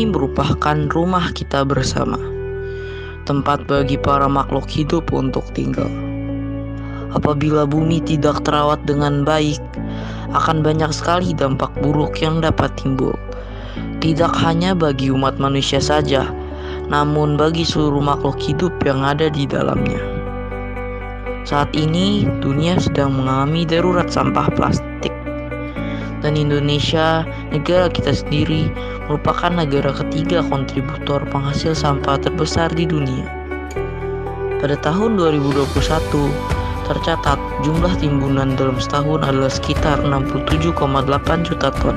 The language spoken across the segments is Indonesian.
Bumi merupakan rumah kita bersama, tempat bagi para makhluk hidup untuk tinggal. Apabila bumi tidak terawat dengan baik, akan banyak sekali dampak buruk yang dapat timbul. Tidak hanya bagi umat manusia saja, namun bagi seluruh makhluk hidup yang ada di dalamnya. Saat ini, dunia sedang mengalami darurat sampah plastik. Dan Indonesia, negara kita sendiri, merupakan negara ketiga kontributor penghasil sampah terbesar di dunia. Pada tahun 2021, tercatat jumlah timbunan dalam setahun adalah sekitar 67,8 juta ton.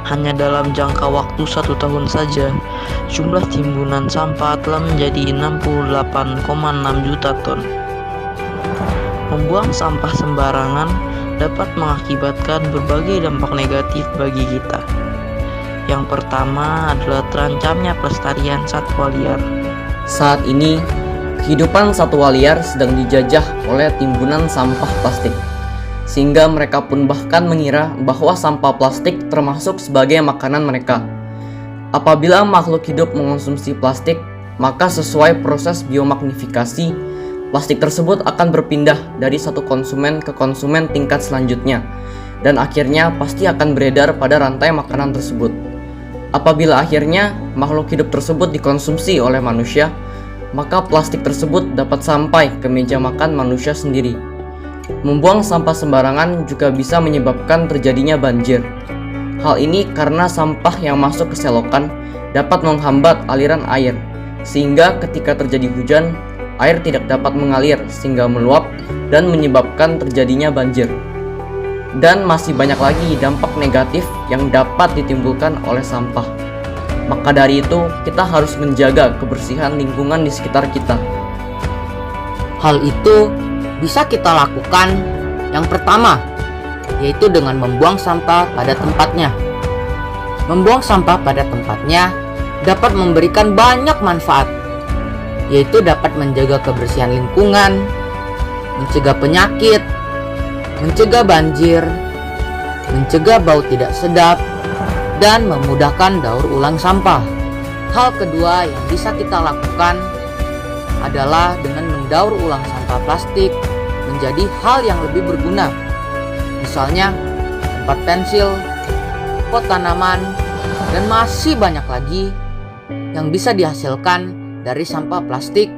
Hanya dalam jangka waktu 1 tahun saja, jumlah timbunan sampah telah menjadi 68,6 juta ton. Membuang sampah sembarangan dapat mengakibatkan berbagai dampak negatif bagi kita. Yang pertama adalah terancamnya pelestarian satwa liar. Saat ini, kehidupan satwa liar sedang dijajah oleh timbunan sampah plastik, sehingga mereka pun bahkan mengira bahwa sampah plastik termasuk sebagai makanan mereka. Apabila makhluk hidup mengonsumsi plastik, maka sesuai proses biomagnifikasi, plastik tersebut akan berpindah dari satu konsumen ke konsumen tingkat selanjutnya, dan akhirnya pasti akan beredar pada rantai makanan tersebut. Apabila akhirnya makhluk hidup tersebut dikonsumsi oleh manusia, maka plastik tersebut dapat sampai ke meja makan manusia sendiri. Membuang sampah sembarangan juga bisa menyebabkan terjadinya banjir. Hal ini karena sampah yang masuk ke selokan dapat menghambat aliran air, sehingga ketika terjadi hujan, air tidak dapat mengalir sehingga meluap dan menyebabkan terjadinya banjir. Dan masih banyak lagi dampak negatif yang dapat ditimbulkan oleh sampah. Maka dari itu, kita harus menjaga kebersihan lingkungan di sekitar kita. Hal itu bisa kita lakukan yang pertama, yaitu dengan membuang sampah pada tempatnya. Membuang sampah pada tempatnya dapat memberikan banyak manfaat, yaitu dapat menjaga kebersihan lingkungan, mencegah penyakit, mencegah banjir, mencegah bau tidak sedap, dan memudahkan daur ulang sampah. Hal kedua yang bisa kita lakukan adalah dengan mendaur ulang sampah plastik menjadi hal yang lebih berguna. Misalnya tempat pensil, pot tanaman, dan masih banyak lagi yang bisa dihasilkan dari sampah plastik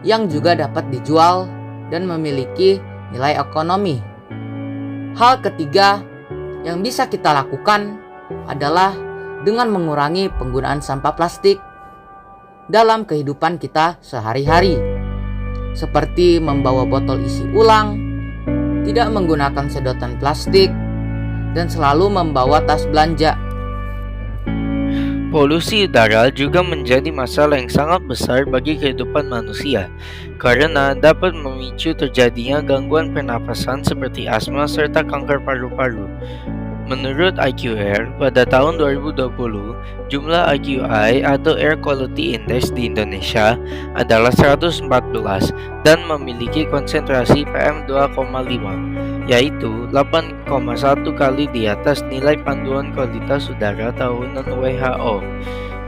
yang juga dapat dijual dan memiliki nilai ekonomi. Hal ketiga yang bisa kita lakukan adalah dengan mengurangi penggunaan sampah plastik dalam kehidupan kita sehari-hari, seperti membawa botol isi ulang, tidak menggunakan sedotan plastik, dan selalu membawa tas belanja. Polusi udara juga menjadi masalah yang sangat besar bagi kehidupan manusia karena dapat memicu terjadinya gangguan pernapasan seperti asma serta kanker paru-paru. Menurut IQAir, pada tahun 2020, jumlah AQI atau Air Quality Index di Indonesia adalah 114 dan memiliki konsentrasi PM2,5, yaitu 8,1 kali di atas nilai panduan kualitas udara tahunan WHO.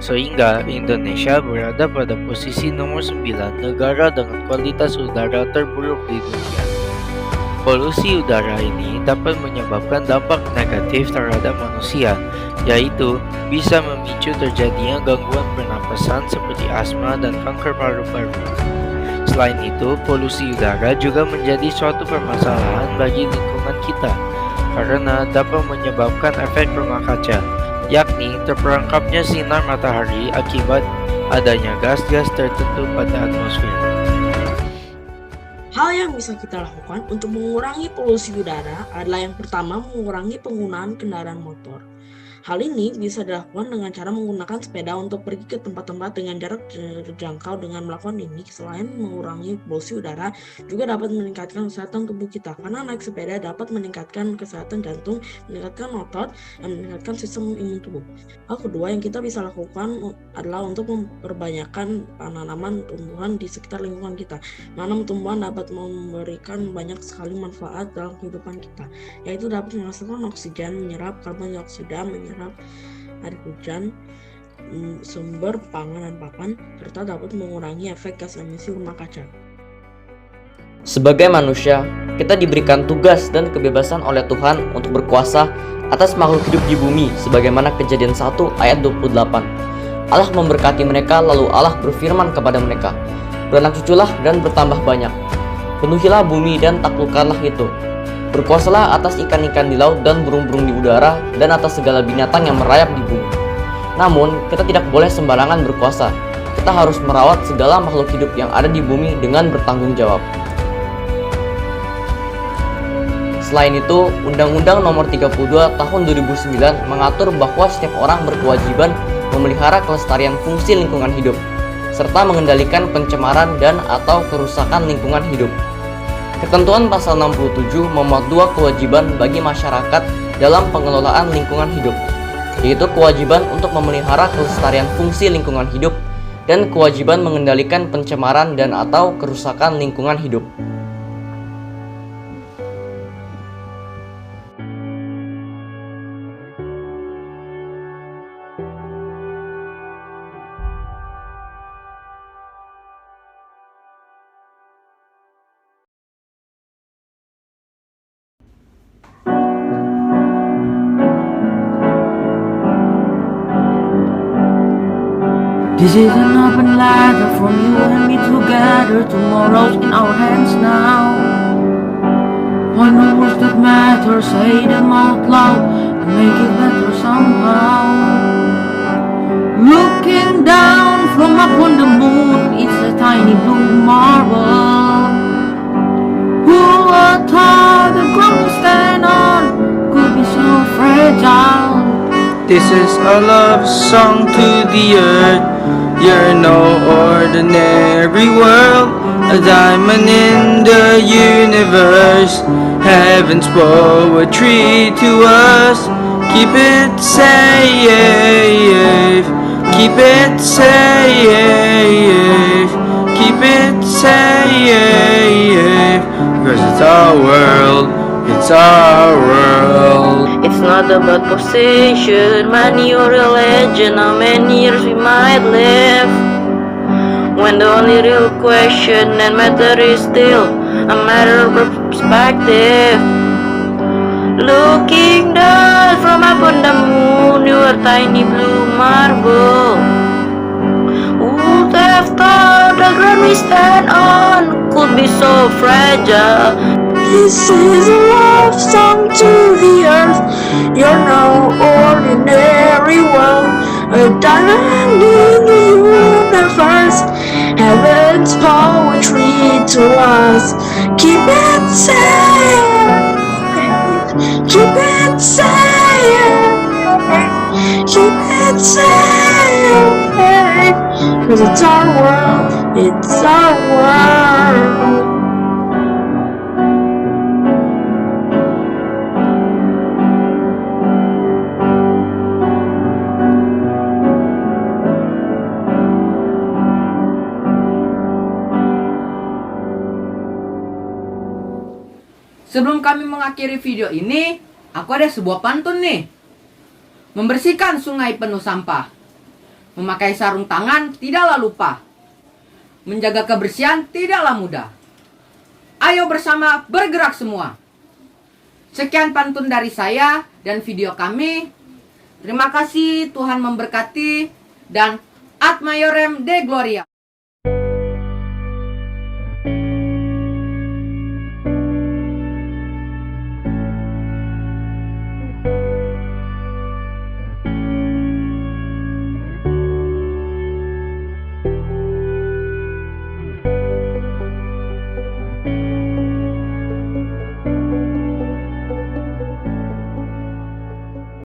Sehingga Indonesia berada pada posisi nomor 9 negara dengan kualitas udara terburuk di dunia. Polusi udara ini dapat menyebabkan dampak negatif terhadap manusia, yaitu bisa memicu terjadinya gangguan pernapasan seperti asma dan kanker paru-paru. Selain itu, polusi udara juga menjadi suatu permasalahan bagi lingkungan kita, karena dapat menyebabkan efek rumah kaca, yakni terperangkapnya sinar matahari akibat adanya gas-gas tertentu pada atmosfer. Hal yang bisa kita lakukan untuk mengurangi polusi udara adalah yang pertama, mengurangi penggunaan kendaraan motor. Hal ini bisa dilakukan dengan cara menggunakan sepeda untuk pergi ke tempat-tempat dengan jarak terjangkau. Dengan melakukan ini, selain mengurangi polusi udara, juga dapat meningkatkan kesehatan tubuh kita. Karena naik sepeda dapat meningkatkan kesehatan jantung, meningkatkan otot, dan meningkatkan sistem imun tubuh. Hal kedua yang kita bisa lakukan adalah untuk memperbanyakkan penanaman tumbuhan di sekitar lingkungan kita. Menanam tumbuhan dapat memberikan banyak sekali manfaat dalam kehidupan kita, yaitu dapat menghasilkan oksigen, menyerap karbon dioksida, menyerap air hujan, sumber pangan dan pakan, serta dapat mengurangi efek gas emisi rumah kaca. Sebagai manusia, kita diberikan tugas dan kebebasan oleh Tuhan untuk berkuasa atas makhluk hidup di bumi sebagaimana Kejadian 1 ayat 28. Allah memberkati mereka, lalu Allah berfirman kepada mereka, "Beranak cuculah dan bertambah banyak. Penuhilah bumi dan taklukkanlah itu. Berkuasalah atas ikan-ikan di laut dan burung-burung di udara dan atas segala binatang yang merayap di bumi." Namun, kita tidak boleh sembarangan berkuasa. Kita harus merawat segala makhluk hidup yang ada di bumi dengan bertanggung jawab. Selain itu, Undang-Undang Nomor 32 Tahun 2009 mengatur bahwa setiap orang berkewajiban memelihara kelestarian fungsi lingkungan hidup, serta mengendalikan pencemaran dan atau kerusakan lingkungan hidup. Ketentuan pasal 67 memuat dua kewajiban bagi masyarakat dalam pengelolaan lingkungan hidup, yaitu kewajiban untuk memelihara kelestarian fungsi lingkungan hidup dan kewajiban mengendalikan pencemaran dan atau kerusakan lingkungan hidup. This is an open letter from you and me together. Tomorrow's in our hands now. Find the words that matter, say them out loud, and make it better somehow. Looking down from up on the moon, it's a tiny blue marble. Who would thought the ground we stand on could be so fragile? This is a love song to the earth. You're no ordinary world, a diamond in the universe. Heaven's poetry to us. Keep it safe, keep it safe, keep it safe. Because it's our world, it's our world. It's not about possession, money or religion, how many years we might live. When the only real question and matter is still a matter of perspective. Looking down from up on the moon, you are tiny blue marble. Who would have thought the ground we stand on could be so fragile? This is a love song to the earth. You're no ordinary world, a diamond in the universe. Heaven's poetry to us. Keep it safe, keep it safe, keep it safe. 'Cause it's our world, it's our world. Sebelum kami mengakhiri video ini, aku ada sebuah pantun nih. Membersihkan sungai penuh sampah. Memakai sarung tangan tidaklah lupa. Menjaga kebersihan tidaklah mudah. Ayo bersama bergerak semua. Sekian pantun dari saya dan video kami. Terima kasih, Tuhan memberkati, dan Ad Maiorem Dei Gloria.